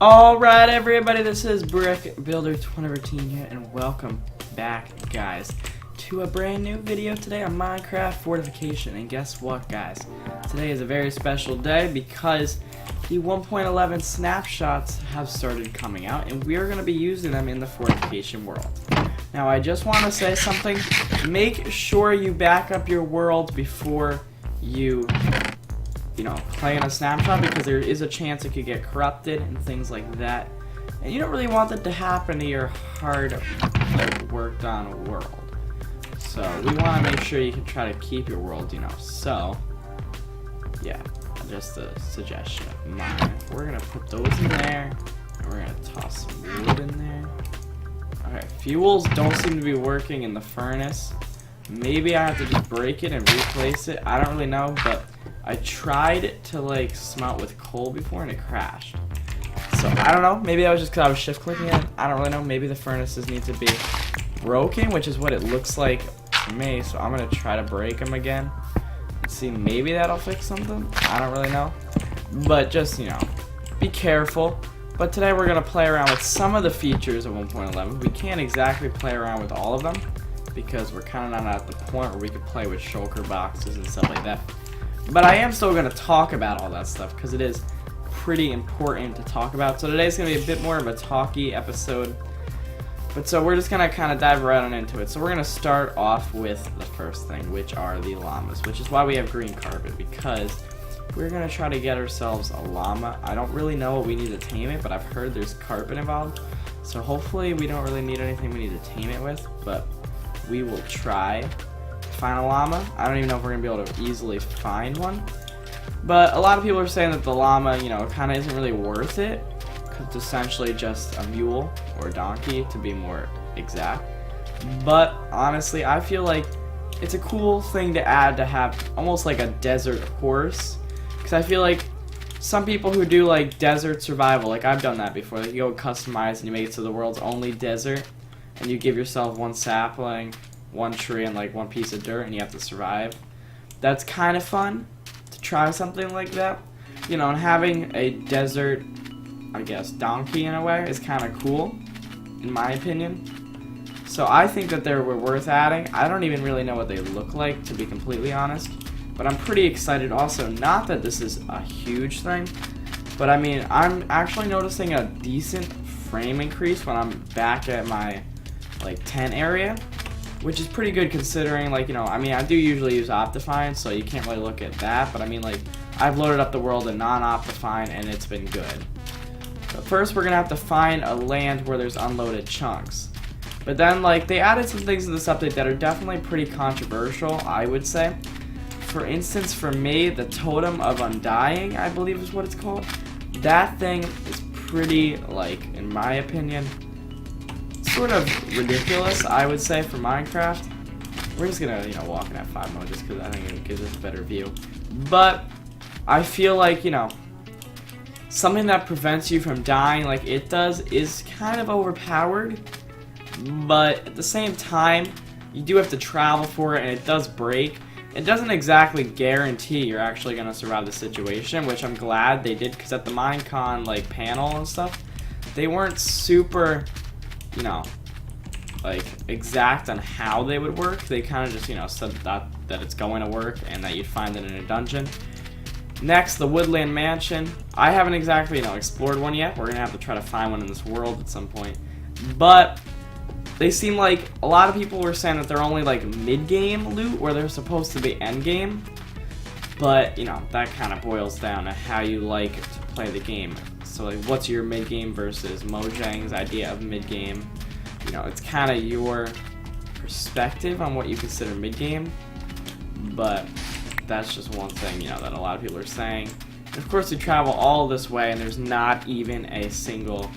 Alright everybody, this is Brick Builder 2013 here, and welcome back, guys, to a brand new video today on Minecraft Fortification. And guess what, guys? Today is a very special day because the 1.11 snapshots have started coming out, and we are going to be using them in the Fortification world. Now, I just want to say something. Make sure you back up your world before you play in a snapshot, because there is a chance it could get corrupted and things like that. And you don't really want that to happen to your hard worked on world. So we want to make sure you can try to keep your world, So, yeah, just a suggestion of mine. We're going to put those in there, and we're going to toss some wood in there. Alright, fuels don't seem to be working in the furnace. Maybe I have to just break it and replace it. I don't really know, but I tried to smelt with coal before and it crashed. So I don't know, maybe that was just because I was shift clicking it. I don't really know, maybe the furnaces need to be broken, which is what it looks like to me. So I'm going to try to break them again. Let's see, maybe that'll fix something. I don't really know. But just, be careful. But today we're going to play around with some of the features of 1.11. We can't exactly play around with all of them, because we're kind of not at the point where we could play with shulker boxes and stuff like that. But I am still going to talk about all that stuff, because it is pretty important to talk about. So today's going to be a bit more of a talky episode. But so we're just going to kind of dive right on into it. So we're going to start off with the first thing, which are the llamas, which is why we have green carpet, because we're going to try to get ourselves a llama. I don't really know what we need to tame it, but I've heard there's carpet involved. So hopefully we don't really need anything we need to tame it with, but we will try find a llama. I don't even know if we're gonna be able to easily find one, but a lot of people are saying that the llama, kind of isn't really worth it, because it's essentially just a mule or a donkey, to be more exact. But honestly, I feel like it's a cool thing to add, to have almost like a desert horse, because I feel like some people who do desert survival, I've done that before, you go customize and you make it so the world's only desert, and you give yourself one sapling, one tree, and one piece of dirt, and you have to survive. That's kind of fun to try something like that, and having a desert, I guess, donkey in a way is kind of cool, in my opinion. So I think that they were worth adding. I don't even really know what they look like, to be completely honest, but I'm pretty excited also. Not that this is a huge thing, but I mean, I'm actually noticing a decent frame increase when I'm back at my 10 area, which is pretty good considering, I mean, I do usually use Optifine, so you can't really look at that, but I mean, I've loaded up the world in non-Optifine, and it's been good. But first, we're gonna have to find a land where there's unloaded chunks. But then, they added some things to this update that are definitely pretty controversial, I would say. For instance, for me, the Totem of Undying, I believe is what it's called. That thing is pretty, in my opinion, sort of ridiculous, I would say, for Minecraft. We're just gonna, walk in F5 mode, just because I think it gives us a better view. But I feel something that prevents you from dying like it does is kind of overpowered. But at the same time, you do have to travel for it, and it does break. It doesn't exactly guarantee you're actually gonna survive the situation, which I'm glad they did, because at the Minecon panel and stuff, they weren't super exact on how they would work. They kind of just, said that it's going to work and that you'd find it in a dungeon. Next, the Woodland Mansion. I haven't exactly, explored one yet. We're going to have to try to find one in this world at some point. But they seem like a lot of people were saying that they're only mid-game loot, where they're supposed to be end-game. But, that kind of boils down to how you like to play the game. So, what's your mid-game versus Mojang's idea of mid-game? It's kind of your perspective on what you consider mid-game, but that's just one thing, that a lot of people are saying. And of course, we travel all this way, and there's not even a single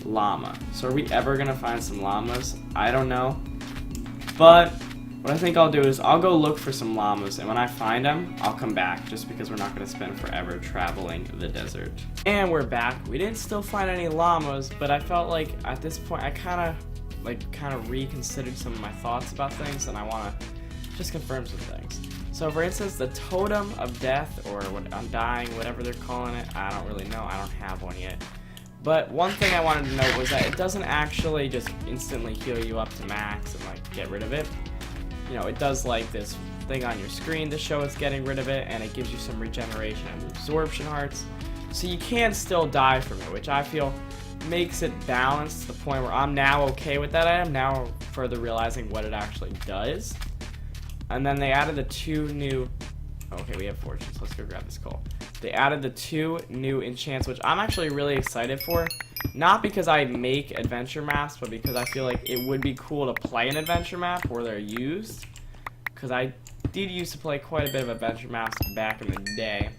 llama. So are we ever going to find some llamas? I don't know. But what I think I'll do is I'll go look for some llamas, and when I find them, I'll come back, just because we're not going to spend forever traveling the desert. And we're back. We didn't still find any llamas, but I felt at this point I kind of reconsidered some of my thoughts about things, and I want to just confirm some things. So for instance, the Totem of Death, or Undying, whatever they're calling it, I don't really know. I don't have one yet. But one thing I wanted to note was that it doesn't actually just instantly heal you up to max and like get rid of it. You know, it does like this thing on your screen to show it's getting rid of it, and it gives you some regeneration and absorption hearts. So you can still die from it, which I feel makes it balanced to the point where I'm now okay with that item, now further realizing what it actually does. And then they added the 2 new... Okay, we have fortunes. Let's go grab this coal. They added the 2 new enchants, which I'm actually really excited for. Not because I make adventure maps, but because I feel like it would be cool to play an adventure map where they're used. Because I did used to play quite a bit of adventure maps back in the day.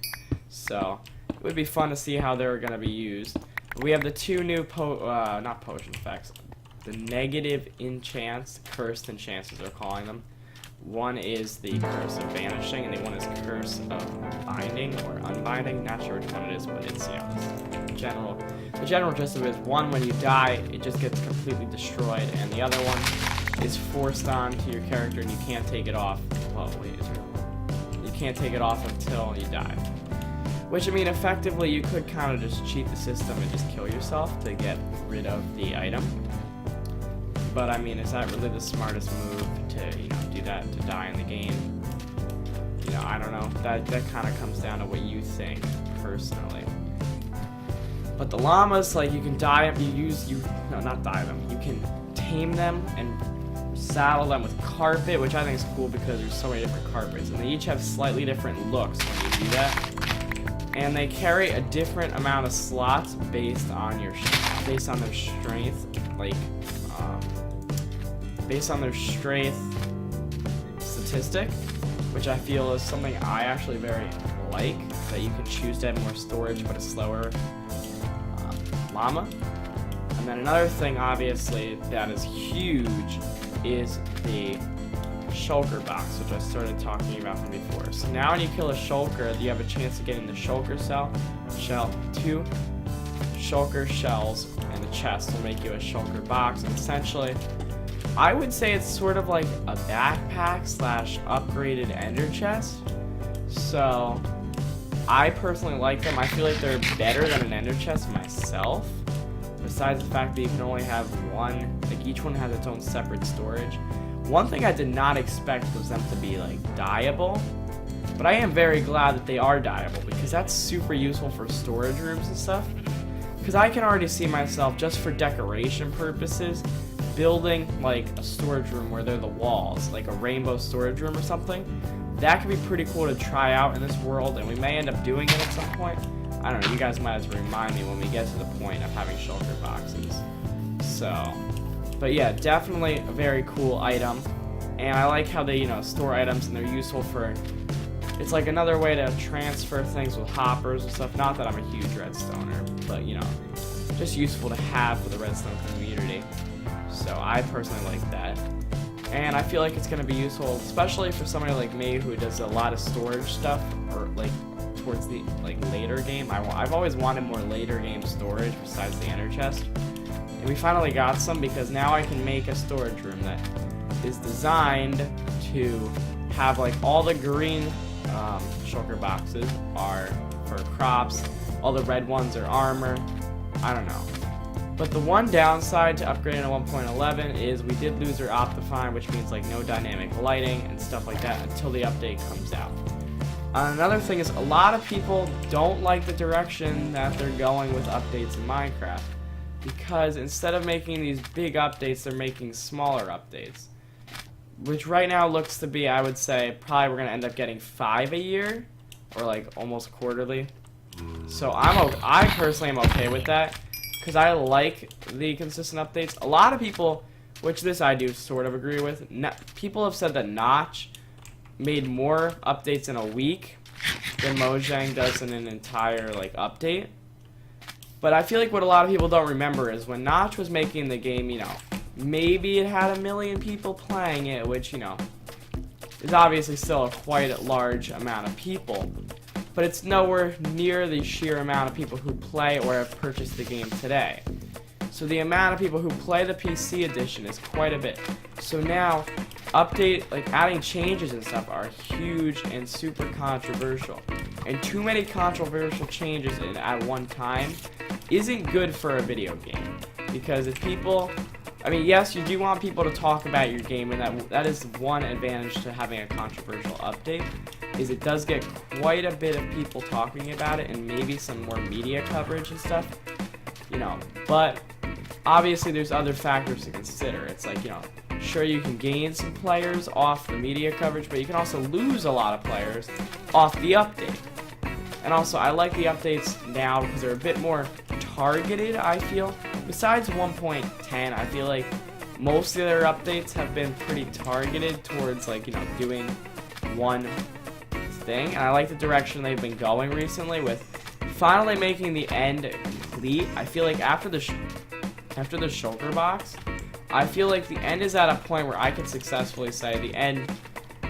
So, it would be fun to see how they were going to be used. We have the 2 new, not potion effects, the negative enchants, cursed enchants as they're calling them. One is the curse of vanishing, and the one is curse of binding or unbinding. Not sure which one it is, but it's, you know, the general gist of it is one, when you die, it just gets completely destroyed, and the other one is forced onto your character, and you can't take it off. Well, wait, you can't take it off until you die. Which, I mean, effectively, you could kind of just cheat the system and just kill yourself to get rid of the item. But, I mean, is that really the smartest move to, you know, do that to die in the game? You know, I don't know. That kind of comes down to what you think, personally. But the llamas, like, you can dye them, no, not dye them. You can tame them and saddle them with carpet, which I think is cool because there's so many different carpets. And they each have slightly different looks when you do that. And they carry a different amount of slots based on their strength, like, based on their strength statistic, which I feel is something I actually very like, that you can choose to have more storage but a slower llama. And then another thing, obviously, that is huge is the shulker box, which I started talking about from before. So now when you kill a shulker, you have a chance of getting the shulker shell, 2 shulker shells, and the chest will make you a shulker box. And essentially, I would say it's sort of like a backpack / upgraded ender chest. So I personally like them. I feel like they're better than an ender chest myself. Besides the fact that you can only have one, like each one has its own separate storage. One thing I did not expect was them to be like dyeable, but I am very glad that they are dyeable because that's super useful for storage rooms and stuff. Because I can already see myself, just for decoration purposes, building like a storage room where they're the walls, like a rainbow storage room or something. That could be pretty cool to try out in this world, and we may end up doing it at some point. I don't know, you guys might have to remind me when we get to the point of having shulker boxes. So, but yeah, definitely a very cool item. And I like how they, you know, store items and they're useful for, it's like another way to transfer things with hoppers and stuff. Not that I'm a huge redstoner, but you know, just useful to have for the redstone community. So I personally like that. And I feel like it's going to be useful, especially for somebody like me who does a lot of storage stuff, or like towards the like later game. I've always wanted more later game storage besides the ender chest. And we finally got some because now I can make a storage room that is designed to have like all the green shulker boxes are for crops, all the red ones are armor. I don't know. But the one downside to upgrading to 1.11 is we did lose our Optifine, which means like no dynamic lighting and stuff like that until the update comes out. Another thing is a lot of people don't like the direction that they're going with updates in Minecraft, because instead of making these big updates, they're making smaller updates, which right now looks to be, I would say, probably we're going to end up getting 5 a year, or like almost quarterly. So I personally am okay with that, because I like the consistent updates. A lot of people, which this I do sort of agree with, people have said that Notch made more updates in a week than Mojang does in an entire like update. But I feel like what a lot of people don't remember is when Notch was making the game, you know, maybe it had 1 million people playing it, which, you know, is obviously still a quite large amount of people. But it's nowhere near the sheer amount of people who play or have purchased the game today. So the amount of people who play the PC edition is quite a bit. So now, adding changes and stuff are huge and super controversial. And too many controversial changes at one time isn't good for a video game. Because if people, I mean, yes, you do want people to talk about your game, and that is one advantage to having a controversial update, is it does get quite a bit of people talking about it and maybe some more media coverage and stuff, you know, but obviously there's other factors to consider. It's like, you know, sure, you can gain some players off the media coverage, but you can also lose a lot of players off the update. And also, I like the updates now because they're a bit more targeted, I feel. Besides 1.10, I feel like most of their updates have been pretty targeted towards, like, you know, doing one thing. And I like the direction they've been going recently with finally making the end complete. I feel like after the shulker box, I feel like the end is at a point where I could successfully say the end,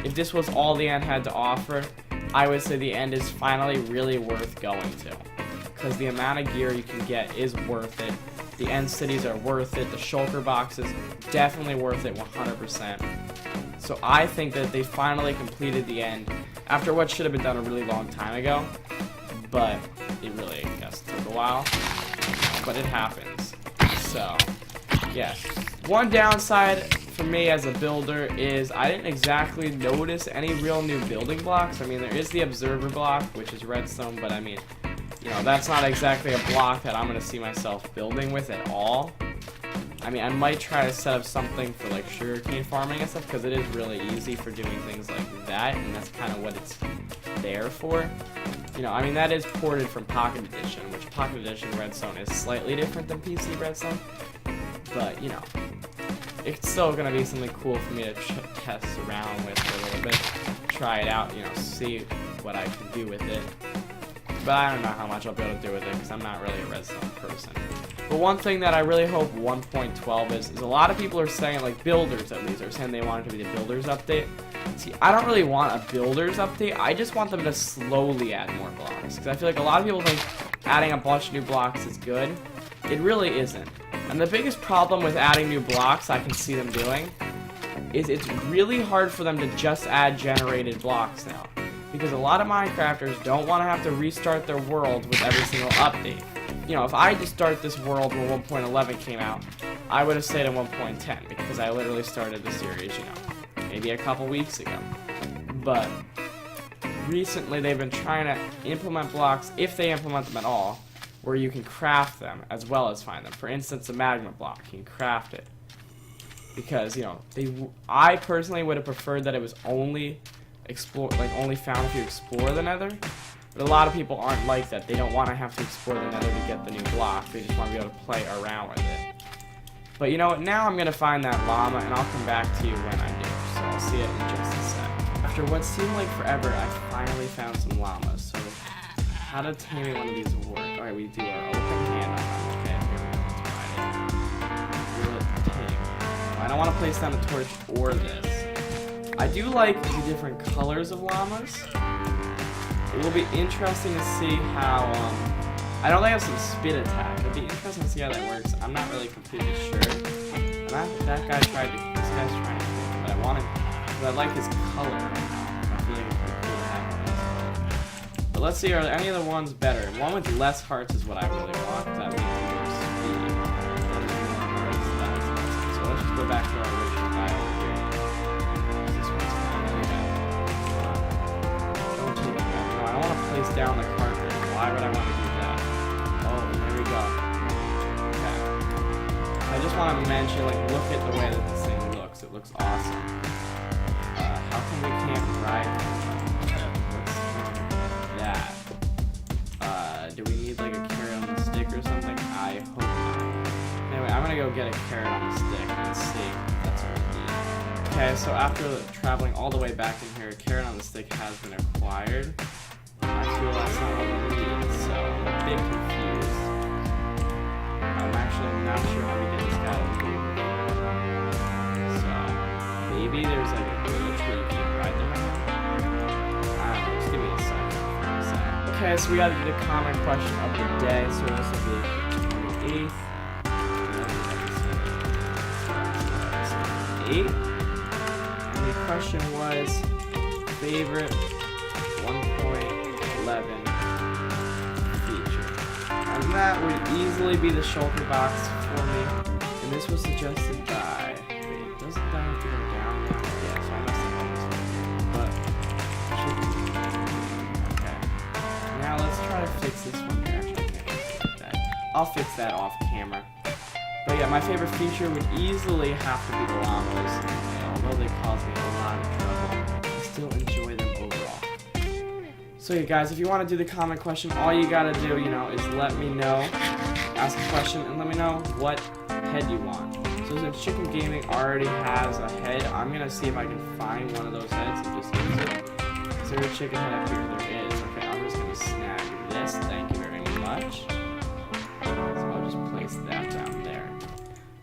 if this was all the end had to offer, I would say the end is finally really worth going to. Because the amount of gear you can get is worth it. The end cities are worth it. The shulker box is definitely worth it 100%. So I think that they finally completed the end after what should have been done a really long time ago. But it really, I guess, took a while. But it happens. So, yeah. One downside for me as a builder is I didn't exactly notice any real new building blocks. I mean, there is the observer block, which is redstone, but I mean, you know, that's not exactly a block that I'm going to see myself building with at all. I mean, I might try to set up something for like sugarcane farming and stuff, because it is really easy for doing things like that, and that's kind of what it's there for. You know, I mean, that is ported from Pocket Edition, which Pocket Edition redstone is slightly different than PC redstone. But, you know, it's still going to be something cool for me to test around with for a little bit. Try it out, you know, see what I can do with it. But I don't know how much I'll be able to do with it because I'm not really a redstone person. But one thing that I really hope 1.12 is a lot of people are saying, like builders at least, are saying they want it to be the builders update. See, I don't really want a builders update. I just want them to slowly add more blocks. Because I feel like a lot of people think adding a bunch of new blocks is good. It really isn't. And the biggest problem with adding new blocks I can see them doing is it's really hard for them to just add generated blocks now. Because a lot of Minecrafters don't want to have to restart their world with every single update. You know, if I just start this world when 1.11 came out, I would have stayed at 1.10 because I literally started the series, you know, maybe a couple weeks ago. But recently they've been trying to implement blocks, if they implement them at all, where you can craft them as well as find them. For instance, a magma block, you can craft it. Because, you know, I personally would have preferred that it was only only found if you explore the nether. But a lot of people aren't like that. They don't want to have to explore the nether to get the new block. They just want to be able to play around with it. But you know what, now I'm going to find that llama and I'll come back to you when I do. So I'll see it in just a sec. After what seemed like forever, I finally found some llamas. So how to tame one of these work? Alright, we do our open hand on them. Okay, here we go. Let's try it. Will it tame? I don't want to place down a torch or this. I do like the different colors of llamas. It will be interesting to see how, I know they have some spit attack. It'll be interesting to see how that works. I'm not really completely sure. And this guy's trying to kill me, but I wanted, because I like his color right now. I feel like it's pretty cool to have this. But let's see, are there any of the ones better? One with less hearts is what I really want, because that means more speed. So let's just go back to our original guy over here. Place down the carpet. Why would I want to do that? Oh, there we go. Okay. I just want to mention, like, look at the way that this thing looks. It looks awesome. How come we can't ride that? Do we need, like, a carrot on the stick or something? I hope not. Anyway, I'm gonna go get a carrot on the stick and see if that's what we need. Okay, so after traveling all the way back in here, a carrot on the stick has been acquired. I feel that's not what we need, so I'm a bit confused. I'm actually not sure how we get this guy to move. So, maybe there's like a glitch where you can ride them out. I don't know, just give me a second. Okay, so we got the common question of the day, so this will be the 28th. And the question was, favorite 1.11 feature. And that would easily be the shulker box for me. And this was suggested by... Wait, doesn't that have to go down now? Yeah, so I must have done this one. But... Okay. Now let's try to fix this one here. Actually, I can't fix that. I'll fix that off camera. But yeah, my favorite feature would easily have to be the llamas. And although they cause me a lot of trouble, I still enjoy them overall. So yeah, guys, if you want to do the comment question, all you gotta do, you know, is let me know, ask a question, and let me know what head you want. So since Chicken Gaming already has a head, I'm gonna see if I can find one of those heads and just use it. Is there a chicken head up here? There is. Okay, I'm just gonna snag this. Thank you very much. So I'll just place that down there.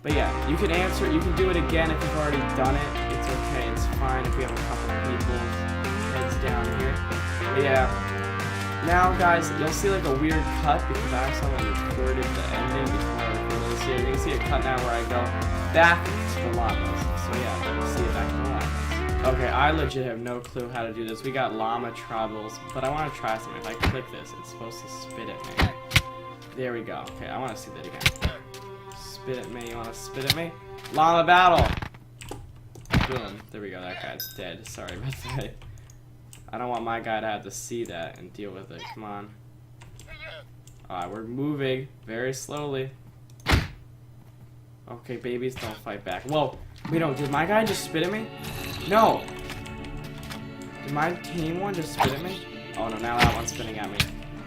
But yeah, you can answer, you can do it again if you've already done it. It's okay, it's fine if we have a couple of people's heads down here. But yeah, now guys, you'll see like a weird cut because I accidentally recorded the ending before I recorded this here. You can see a cut now where I go back to the llamas. So yeah, we'll see it back to the llamas. Okay, I legit have no clue how to do this. We got llama troubles, but I want to try something. If I click this, it's supposed to spit at me. There we go. Okay, I want to see that again. Spit at me. You want to spit at me? Llama battle! Boom. There we go. That guy's dead. Sorry about that. I don't want my guy to have to see that and deal with it. Come on. Alright, we're moving very slowly. Okay, babies, don't fight back. Whoa. Wait, no. Did my guy just spit at me? No. Did my tame one just spit at me? Oh, no. Now that one's spitting at me.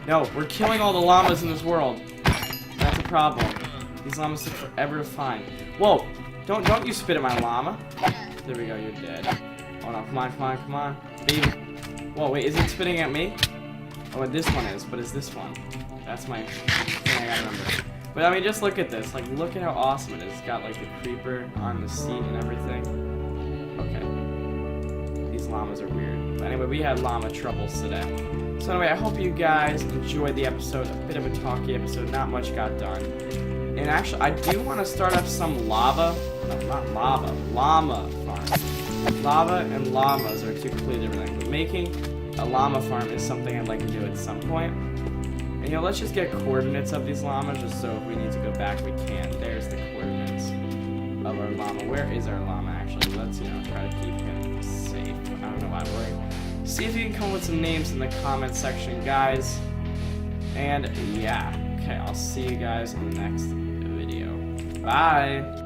No. We're killing all the llamas in this world. That's a problem. These llamas took forever to find. Whoa! Don't you spit at my llama. There we go, you're dead. Oh no, come on, come on, come on. Baby. Whoa, wait, is it spitting at me? Oh, this one is, but is this one? That's my thing I gotta remember. But I mean, just look at this. Like, look at how awesome it is. It's got like the creeper on the seat and everything. Okay. These llamas are weird. But anyway, we had llama troubles today. So anyway, I hope you guys enjoyed the episode. A bit of a talky episode, not much got done. And actually, I do want to start up some llama farm. Lava and llamas are two completely different things. But making a llama farm is something I'd like to do at some point. And you know, let's just get coordinates of these llamas, just so if we need to go back, we can. There's the coordinates of our llama. Where is our llama, actually? Let's, you know, try to keep him safe. I don't know why I'm worried. See if you can come up with some names in the comment section, guys. And yeah, okay, I'll see you guys in the next video. Bye!